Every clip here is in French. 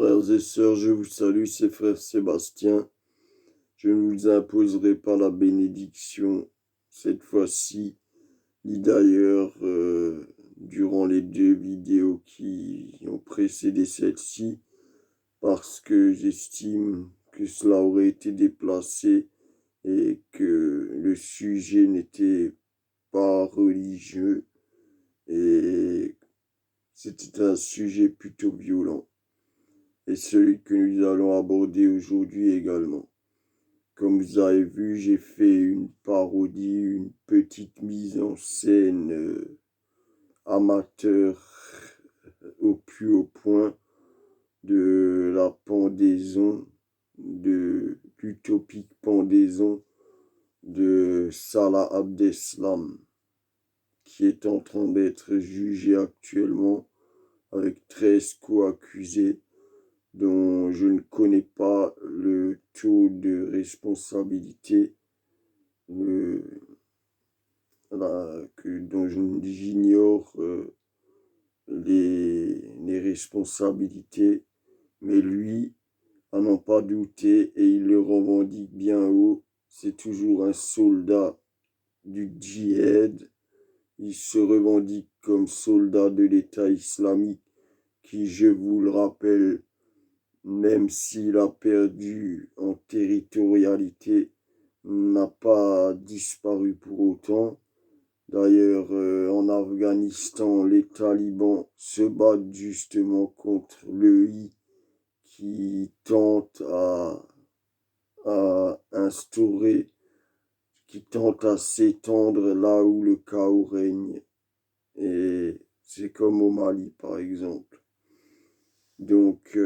Frères et sœurs, je vous salue, c'est frère Sébastien. Je ne vous imposerai pas la bénédiction cette fois-ci, ni d'ailleurs durant les deux vidéos qui ont précédé celle-ci, parce que j'estime que cela aurait été déplacé et que le sujet n'était pas religieux et c'était un sujet plutôt violent. Et celui que nous allons aborder aujourd'hui également. Comme vous avez vu, j'ai fait une parodie, une petite mise en scène amateur au plus haut point de la pendaison, de l'utopique pendaison de Salah Abdeslam, qui est en train d'être jugé actuellement avec 13 co-accusés dont je ne connais pas le taux de responsabilité, dont j'ignore les responsabilités, mais lui, à n'en pas douter, et il le revendique bien haut, c'est toujours un soldat du djihad. Il se revendique comme soldat de l'État islamique qui, je vous le rappelle, même s'il a perdu en territorialité, n'a pas disparu pour autant. D'ailleurs, en Afghanistan, les talibans se battent justement contre l'EI qui tente à instaurer, qui tente à s'étendre là où le chaos règne. Et c'est comme au Mali, par exemple. Donc,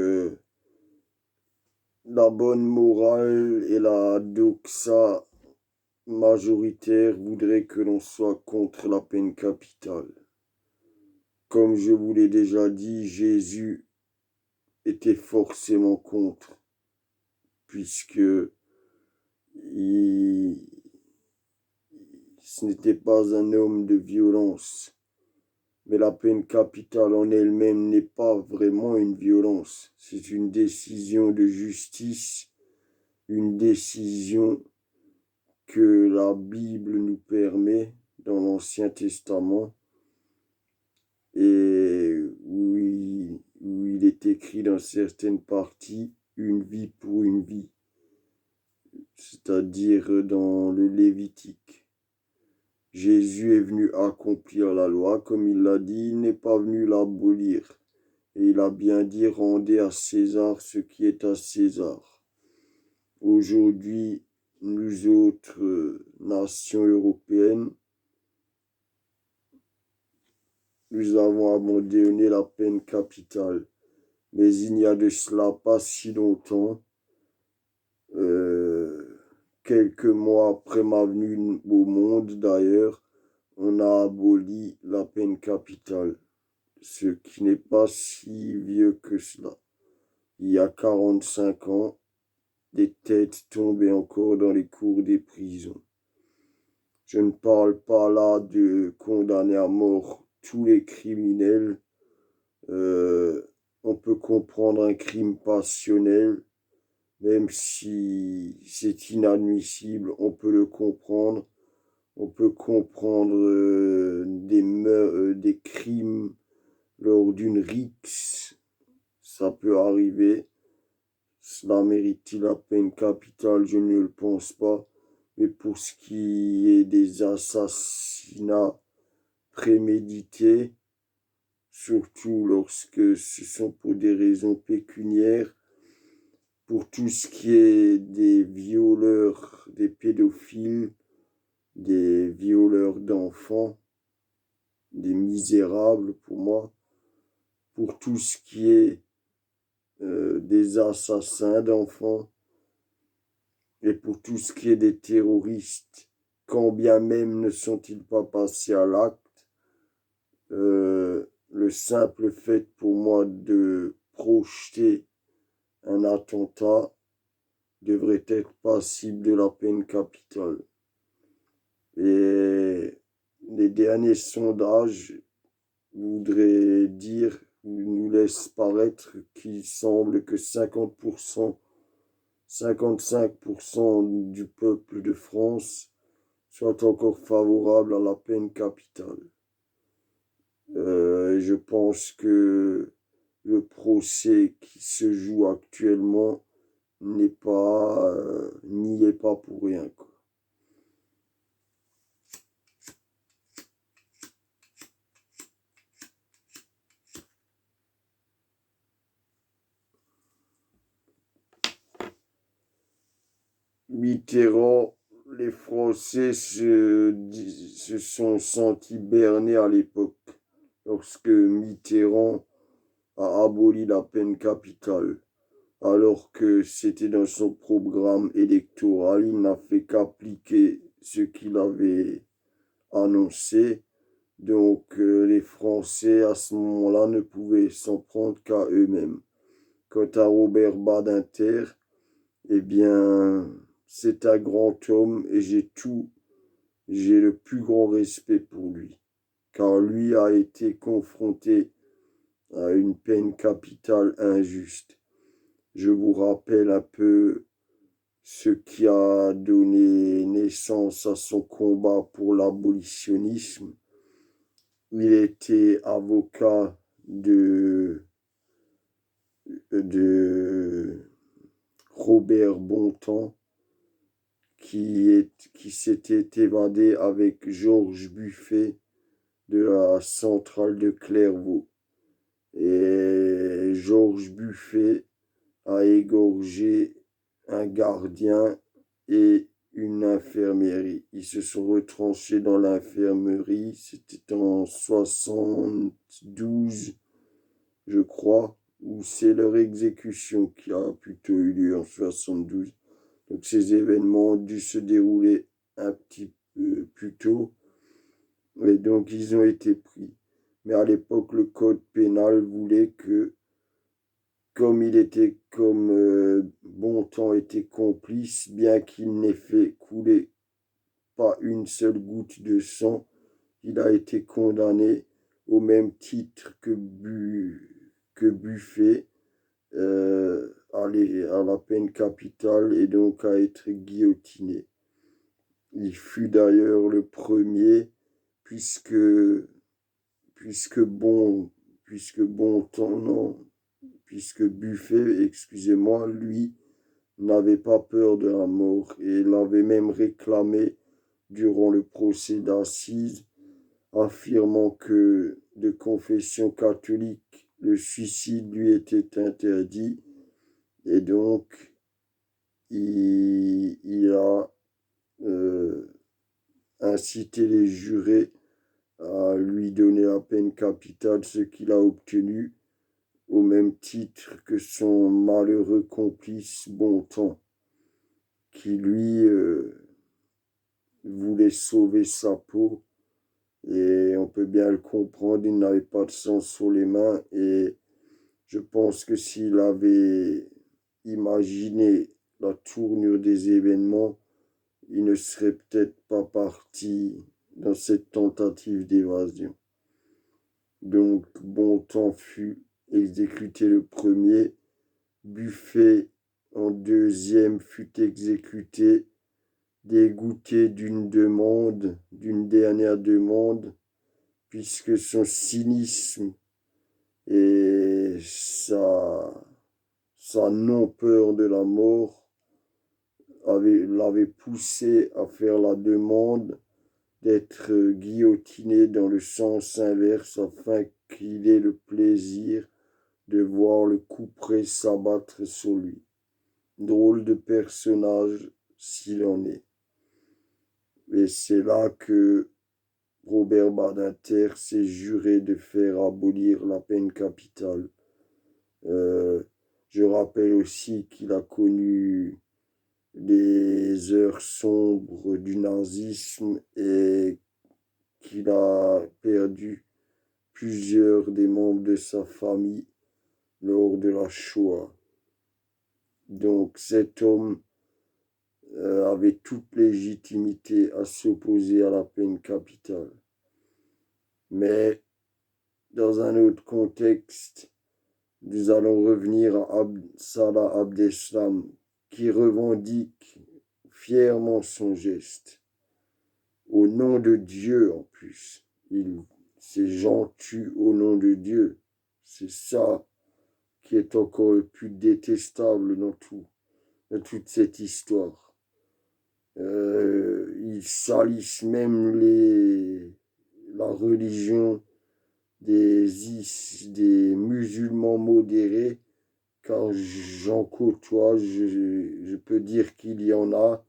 la bonne morale et la doxa majoritaire voudraient que l'on soit contre la peine capitale. Comme je vous l'ai déjà dit, Jésus était forcément contre, puisque ce n'était pas un homme de violence. Mais la peine capitale en elle-même n'est pas vraiment une violence. C'est une décision de justice, une décision que la Bible nous permet dans l'Ancien Testament et où il est écrit dans certaines parties une vie pour une vie, c'est-à-dire dans le Lévitique. Jésus est venu accomplir la loi, comme il l'a dit, il n'est pas venu l'abolir. Et il a bien dit, rendez à César ce qui est à César. Aujourd'hui, nous autres nations européennes, nous avons abandonné la peine capitale. Mais il n'y a de cela pas si longtemps, quelques mois après ma venue au monde d'ailleurs, on a aboli la peine capitale, ce qui n'est pas si vieux que cela. Il y a 45 ans, des têtes tombaient encore dans les cours des prisons. Je ne parle pas là de condamner à mort tous les criminels. On peut comprendre un crime passionnel, même si c'est inadmissible, on peut le comprendre. On peut comprendre des crimes lors d'une rixe, ça peut arriver. Cela mérite-t-il la peine capitale? Je ne le pense pas. Mais pour ce qui est des assassinats prémédités, surtout lorsque ce sont pour des raisons pécuniaires, pour tout ce qui est des violeurs, des pédophiles, des violeurs d'enfants, des misérables pour moi, pour tout ce qui est des assassins d'enfants et pour tout ce qui est des terroristes, quand bien même ne sont-ils pas passés à l'acte, le simple fait pour moi de projeter un attentat devrait être passible de la peine capitale. Et les derniers sondages voudraient dire nous laisse paraître qu'il semble que 50%, 55% du peuple de France soit encore favorable à la peine capitale. Je pense que le procès qui se joue actuellement n'y est pas pour rien, quoi. Mitterrand, les Français se sont sentis bernés à l'époque, lorsque Mitterrand a aboli la peine capitale, alors que c'était dans son programme électoral, il n'a fait qu'appliquer ce qu'il avait annoncé. Donc les Français à ce moment-là ne pouvaient s'en prendre qu'à eux-mêmes. Quant à Robert Badinter, eh bien, c'est un grand homme et j'ai le plus grand respect pour lui, car lui a été confronté à une peine capitale injuste. Je vous rappelle un peu ce qui a donné naissance à son combat pour l'abolitionnisme. Il était avocat de Robert Bontemps, qui s'était évadé avec Georges Buffet de la centrale de Clairvaux. Et Georges Buffet a égorgé un gardien et une infirmerie. Ils se sont retranchés dans l'infirmerie, c'était en 72, je crois, où c'est leur exécution qui a plutôt eu lieu en 72. Donc ces événements ont dû se dérouler un petit peu plus tôt, et donc ils ont été pris. Mais à l'époque, le code pénal voulait que, comme Bontemps était complice, bien qu'il n'ait fait couler pas une seule goutte de sang, il a été condamné au même titre que Buffet à la peine capitale et donc à être guillotiné. Il fut d'ailleurs le premier, puisque, puisque bon, puisque Bontemps, non, puisque Buffet, excusez-moi, lui, n'avait pas peur de la mort et l'avait même réclamé durant le procès d'assises, affirmant que, de confession catholique, le suicide lui était interdit et donc il a incité les jurés à lui donner la peine capitale, ce qu'il a obtenu au même titre que son malheureux complice Bontemps, qui lui voulait sauver sa peau. Et on peut bien le comprendre, il n'avait pas de sang sur les mains et je pense que s'il avait imaginé la tournure des événements, il ne serait peut-être pas parti dans cette tentative d'évasion. Donc Bontemps fut exécuté le premier, Buffet en deuxième fut exécuté, dégoûté d'une dernière demande, puisque son cynisme et sa non-peur de la mort l'avaient poussé à faire la demande d'être guillotiné dans le sens inverse afin qu'il ait le plaisir de voir le couperet s'abattre sur lui. Drôle de personnage s'il en est. Et c'est là que Robert Badinter s'est juré de faire abolir la peine capitale. Je rappelle aussi qu'il a connu les heures sombres du nazisme et qu'il a perdu plusieurs des membres de sa famille lors de la Shoah. Donc cet homme avait toute légitimité à s'opposer à la peine capitale. Mais dans un autre contexte, nous allons revenir à Salah Abdeslam, qui revendique fièrement son geste. Au nom de Dieu, en plus. Ces gens tuent au nom de Dieu. C'est ça qui est encore le plus détestable dans toute cette histoire. Ils salissent même la religion des musulmans modérés, car j'en côtoie, je peux dire qu'il y en a.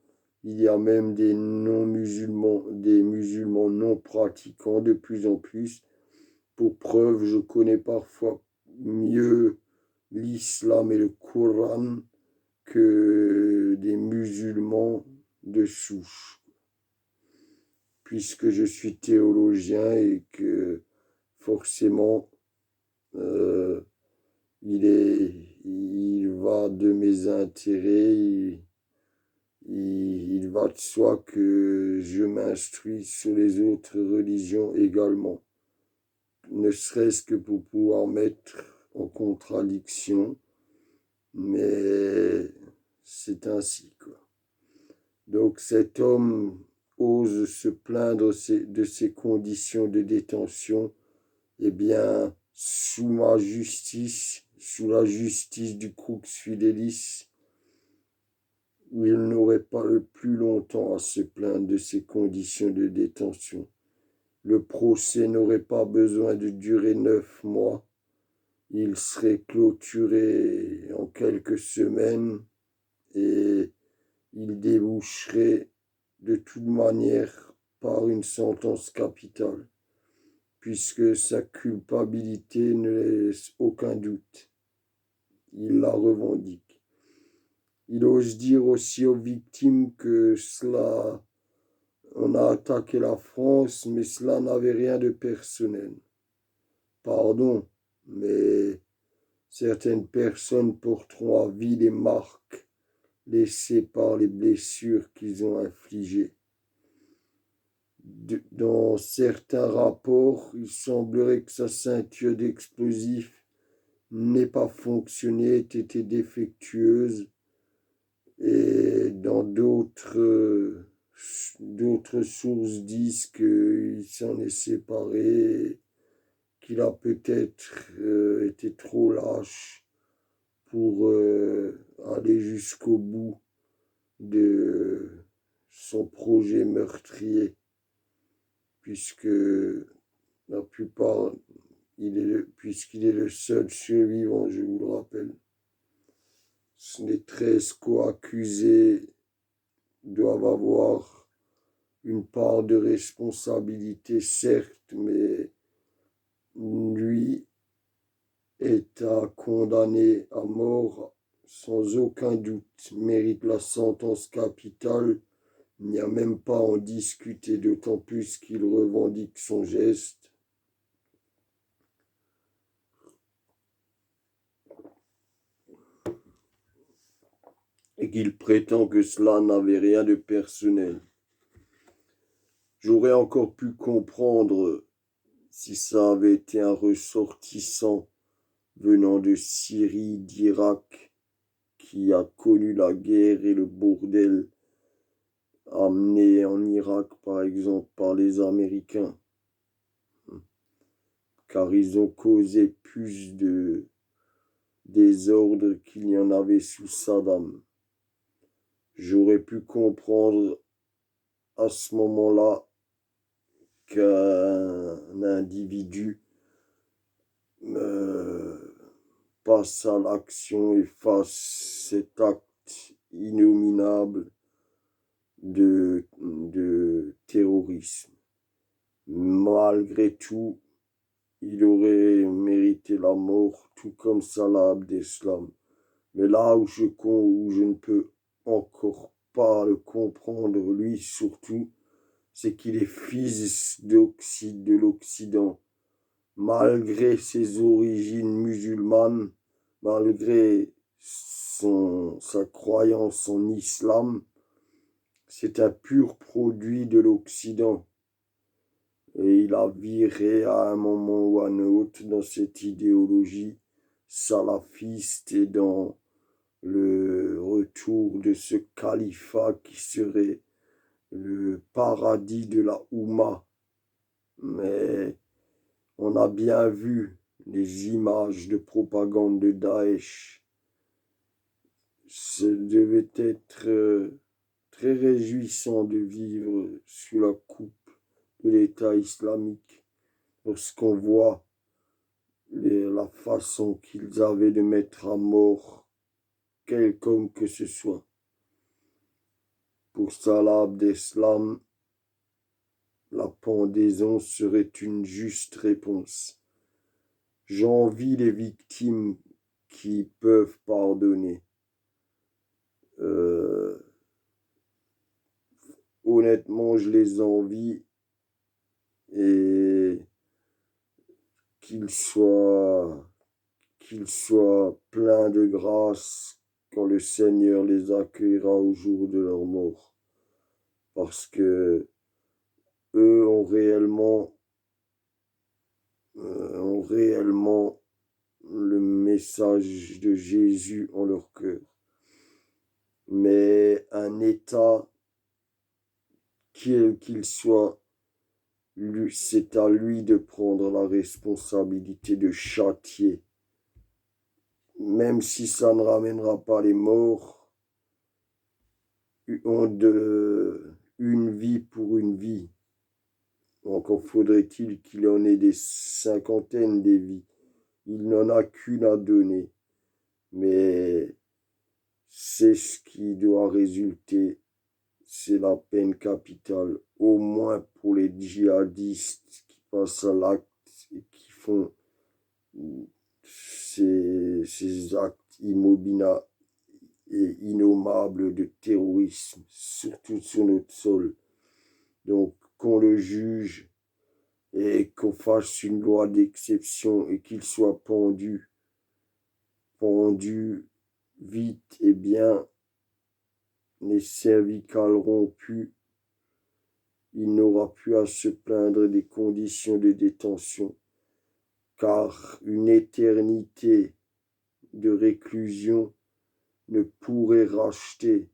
Il y a même des non-musulmans, des musulmans non pratiquants de plus en plus. Pour preuve, je connais parfois mieux l'islam et le Coran que des musulmans de souche, puisque je suis théologien et que forcément il va de mes intérêts, il va de soi que je m'instruis sur les autres religions également, ne serait-ce que pour pouvoir mettre en contradiction, mais c'est ainsi, quoi. Donc cet homme ose se plaindre de ses conditions de détention, eh bien, sous ma justice, sous la justice du Crux Fidelis, il n'aurait pas le plus longtemps à se plaindre de ses conditions de détention. Le procès n'aurait pas besoin de durer 9 mois. Il serait clôturé en quelques semaines et il déboucherait de toute manière par une sentence capitale, puisque sa culpabilité ne laisse aucun doute. Il la revendique. Il ose dire aussi aux victimes que on a attaqué la France, mais cela n'avait rien de personnel. Pardon, mais certaines personnes porteront à vie les marques laissées par les blessures qu'ils ont infligées. Dans certains rapports, il semblerait que sa ceinture d'explosifs n'ait pas fonctionné, ait été défectueuse, et dans d'autres sources disent qu'il s'en est séparé, qu'il a peut-être été trop lâche pour aller jusqu'au bout de son projet meurtrier, puisque la plupart, puisqu'il est le seul survivant, je vous le rappelle. Les 13 co-accusés doivent avoir une part de responsabilité, certes, mais lui est à condamner à mort sans aucun doute, mérite la sentence capitale. Il n'y a même pas à en discuter, d'autant plus qu'il revendique son geste. Et qu'il prétend que cela n'avait rien de personnel. J'aurais encore pu comprendre si ça avait été un ressortissant venant de Syrie, d'Irak, qui a connu la guerre et le bordel amené en Irak, par exemple, par les Américains, car ils ont causé plus de désordre qu'il y en avait sous Saddam. J'aurais pu comprendre à ce moment-là qu'un individu passe à l'action et fasse cet acte innominable de terrorisme. Malgré tout, il aurait mérité la mort, tout comme Salah Abdeslam. Mais là où je ne peux encore pas le comprendre, lui surtout, c'est qu'il est fils de l'Occident. Malgré ses origines musulmanes, malgré sa croyance en islam, c'est un pur produit de l'Occident. Et il a viré à un moment ou à un autre dans cette idéologie salafiste et dans le retour de ce califat qui serait le paradis de la Oumma. Mais on a bien vu les images de propagande de Daesh. Ce devait être très réjouissant de vivre sous la coupe de l'État islamique lorsqu'on voit la façon qu'ils avaient de mettre à mort quelqu'un que ce soit. Pour Salah Abdeslam, la pendaison serait une juste réponse. J'envie les victimes qui peuvent pardonner. Honnêtement, je les envie et qu'ils soient pleins de grâce quand le Seigneur les accueillera au jour de leur mort. Parce que eux ont réellement le message de Jésus en leur cœur. Mais un État, quel qu'il soit, c'est à lui de prendre la responsabilité de châtier. Même si ça ne ramènera pas les morts, une vie pour une vie. Encore faudrait-il qu'il en ait des cinquantaines de vies. Il n'en a qu'une à donner. Mais c'est ce qui doit résulter. C'est la peine capitale, au moins pour les djihadistes qui passent à l'acte et qui font ces actes et innommables de terrorisme, surtout sur notre sol. Donc, qu'on le juge et qu'on fasse une loi d'exception et qu'il soit pendu vite et bien, les cervicales rompues, il n'aura plus à se plaindre des conditions de détention, car une éternité de réclusion ne pourrait racheter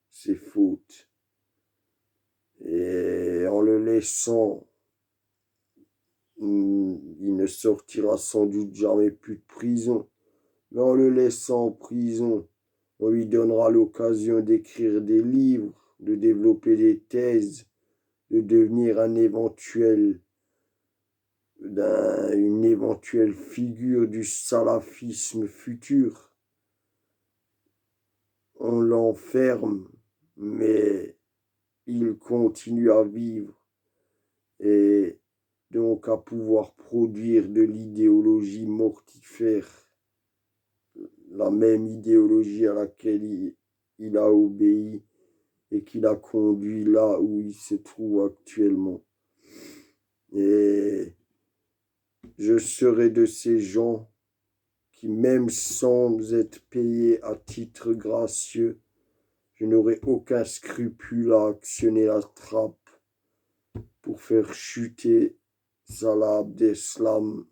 ses fautes. Et en le laissant, il ne sortira sans doute jamais plus de prison. Mais en le laissant en prison, on lui donnera l'occasion d'écrire des livres, de développer des thèses, de devenir une éventuelle figure du salafisme futur. On l'enferme, mais il continue à vivre et donc à pouvoir produire de l'idéologie mortifère, la même idéologie à laquelle il a obéi et qui l'a conduit là où il se trouve actuellement. Et je serai de ces gens qui, même sans être payés à titre gracieux, je n'aurai aucun scrupule à actionner la trappe pour faire chuter Salah Abdeslam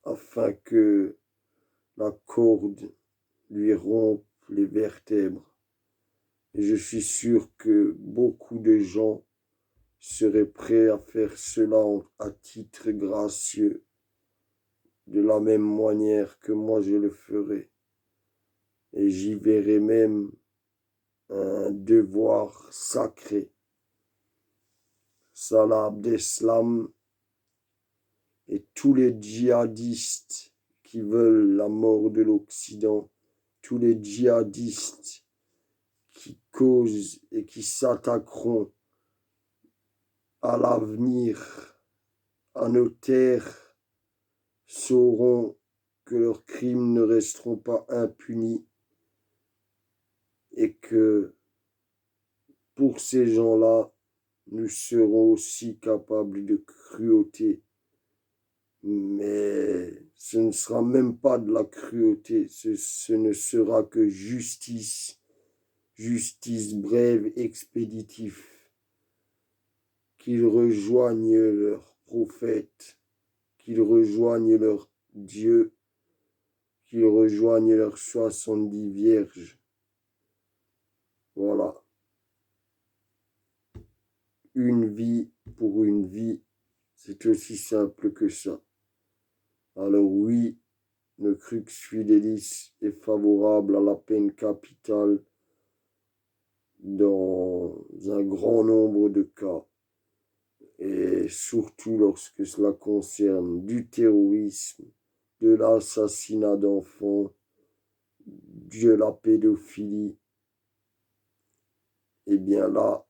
afin que la corde lui rompe les vertèbres. Et je suis sûr que beaucoup de gens seraient prêts à faire cela à titre gracieux, de la même manière que moi je le ferai. Et j'y verrai même un devoir sacré. Salah Abdeslam et tous les djihadistes qui veulent la mort de l'Occident, tous les djihadistes qui causent et qui s'attaqueront à l'avenir, à nos terres, sauront que leurs crimes ne resteront pas impunis et que pour ces gens-là, nous serons aussi capables de cruauté. Mais ce ne sera même pas de la cruauté, ce ne sera que justice brève, expéditive, qu'ils rejoignent leurs prophètes, qu'ils rejoignent leur Dieu, qu'ils rejoignent leurs 70 vierges. Voilà. Une vie pour une vie, c'est aussi simple que ça. Alors oui, le crux fidelis est favorable à la peine capitale dans un grand nombre de cas, et surtout lorsque cela concerne du terrorisme, de l'assassinat d'enfants, de la pédophilie. Et bien là,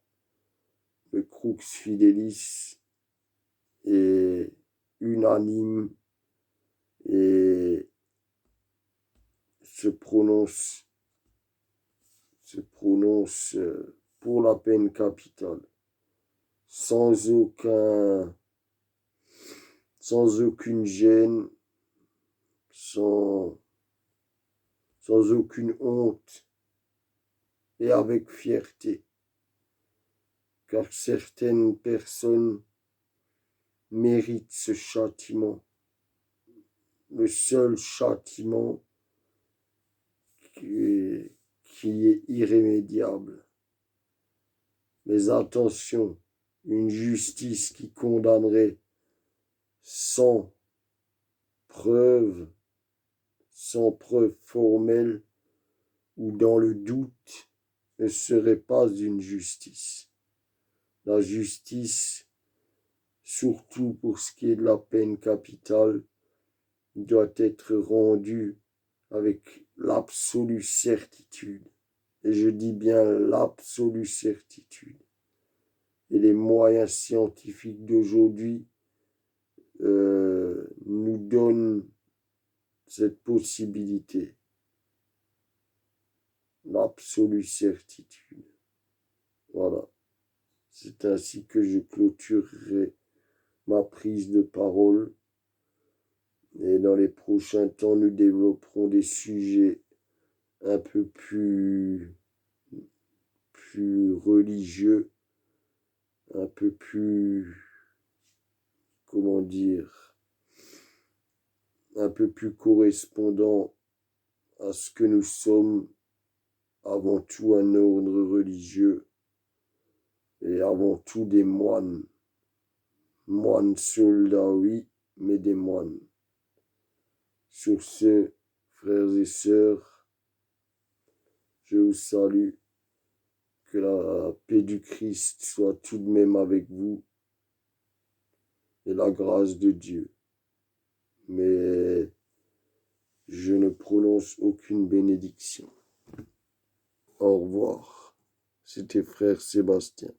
le crux fidelis est unanime et se prononce pour la peine capitale, sans aucune gêne, sans aucune honte et avec fierté, car certaines personnes méritent ce châtiment, le seul châtiment qui est irrémédiable. Mais attention, une justice qui condamnerait sans preuve formelle ou dans le doute, ne serait pas une justice. La justice, surtout pour ce qui est de la peine capitale, doit être rendue avec l'absolue certitude. Et je dis bien l'absolue certitude. Et les moyens scientifiques d'aujourd'hui nous donnent cette possibilité. L'absolue certitude. Voilà. C'est ainsi que je clôturerai ma prise de parole. Et dans les prochains temps, nous développerons des sujets un peu plus religieux, un peu plus, comment dire, un peu plus correspondant à ce que nous sommes, avant tout un ordre religieux et avant tout des moines. Moines soldats, oui, mais des moines. Sur ce, frères et sœurs, je vous salue. Que la paix du Christ soit tout de même avec vous et la grâce de Dieu. Mais je ne prononce aucune bénédiction. Au revoir. C'était frère Sébastien.